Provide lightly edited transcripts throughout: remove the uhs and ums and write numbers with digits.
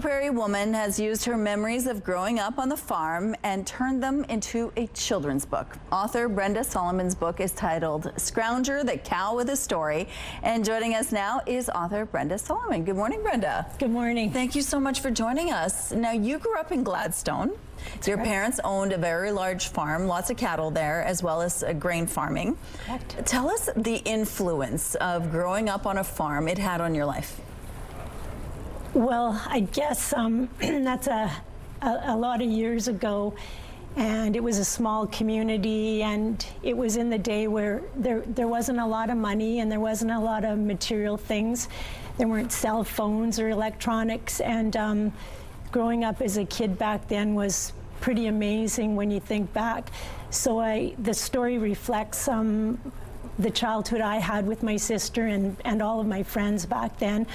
Prairie woman has used her memories of growing up on the farm and turned them into a children's book. Author Brenda Solomon's book is titled Scrounger, the Cow with a Story. And joining us now is author Brenda Solomon. Good morning, Brenda. Good morning. Thank you so much for joining us. Now, you grew up in Gladstone. Your parents owned a very large farm, lots of cattle there, as well as grain farming. Correct. Tell us the influence of growing up on a farm it had on your life. Well, I guess that's a lot of years ago, and it was a small community, and it was in the day where there wasn't a lot of money and there wasn't a lot of material things. There weren't cell phones or electronics, and growing up as a kid back then was pretty amazing when you think back. So the story reflects the childhood I had with my sister and all of my friends back then.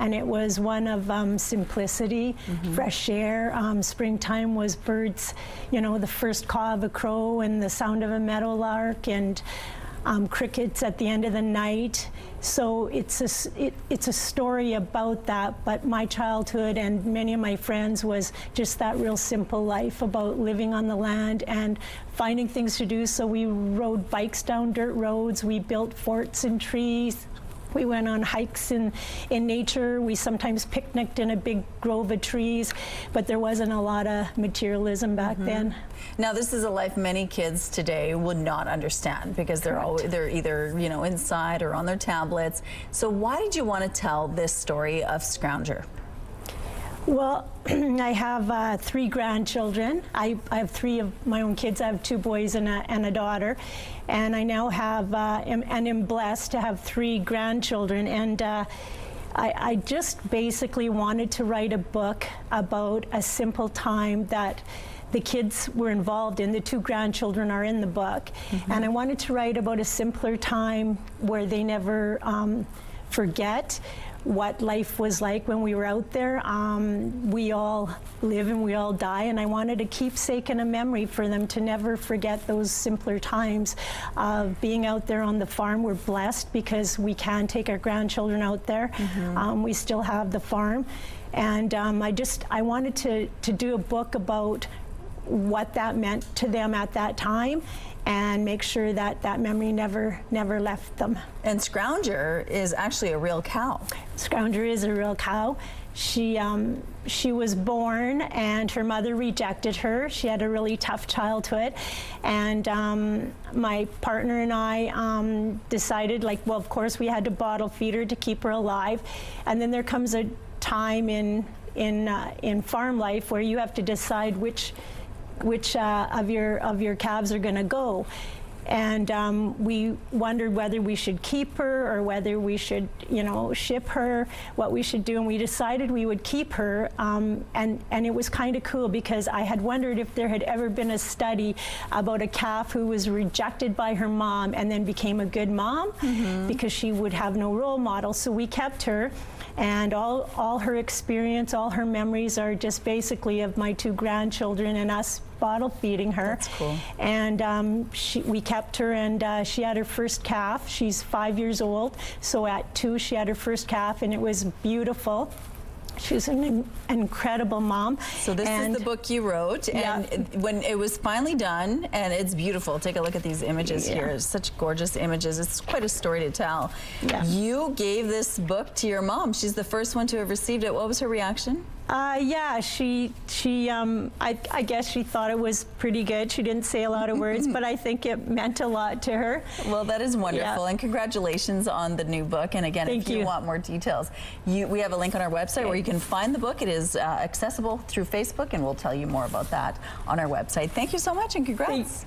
And it was one of simplicity, fresh air. Springtime was birds, you know, the first caw of a crow and the sound of a meadowlark, and crickets at the end of the night. So it's a story about that, but my childhood and many of my friends was just that real simple life about living on the land and finding things to do. So we rode bikes down dirt roads, we built forts in trees, we went on hikes in nature. We sometimes picnicked in a big grove of trees, but there wasn't a lot of materialism back then. Now, this is a life many kids today would not understand because they're either, you know, inside or on their tablets. So why did you want to tell this story of Scrounger? Well, I have 3 grandchildren. I have 3 of my own kids. I have 2 boys and a daughter. And I now have, and am blessed to have 3 grandchildren. And I just basically wanted to write a book about a simple time that the kids were involved in. The 2 grandchildren are in the book. And I wanted to write about a simpler time where they never forget what life was like when we were out there. We all live and we all die, and I wanted a keepsake and a memory for them to never forget those simpler times of being out there on the farm. We're blessed because we can take our grandchildren out there. We still have the farm, and I wanted to do a book about what that meant to them at that time and make sure that that memory never left them. And Scrounger is actually a real cow. Scrounger is a real cow. She was born and her mother rejected her. She had a really tough childhood, and my partner and I decided, like, well, of course we had to bottle feed her to keep her alive. And then there comes a time in farm life where you have to decide which of your calves are going to go, and we wondered whether we should keep her or whether we should, you know, ship her, what we should do, and we decided we would keep her. And it was kind of cool because I had wondered if there had ever been a study about a calf who was rejected by her mom and then became a good mom because she would have no role model. So we kept her. And all her experience, all her memories are just basically of my 2 grandchildren and us bottle feeding her. That's cool. And we kept her, and she had her first calf. She's 5 years old, so at 2 she had her first calf, and it was beautiful. She was an incredible mom. So this is the book you wrote, and when it was finally done, and it's beautiful. Take a look at these images here. Such gorgeous images. It's quite a story to tell. You gave this book to your mom. She's the first one to have received it. What was her reaction? Yeah, I guess she thought it was pretty good. She didn't say a lot of words, but I think it meant a lot to her. Well, that is wonderful, and congratulations on the new book. And again, if you want more details, we have a link on our website where you can find the book. It is accessible through Facebook, and we'll tell you more about that on our website. Thank you so much, and congrats. Thanks.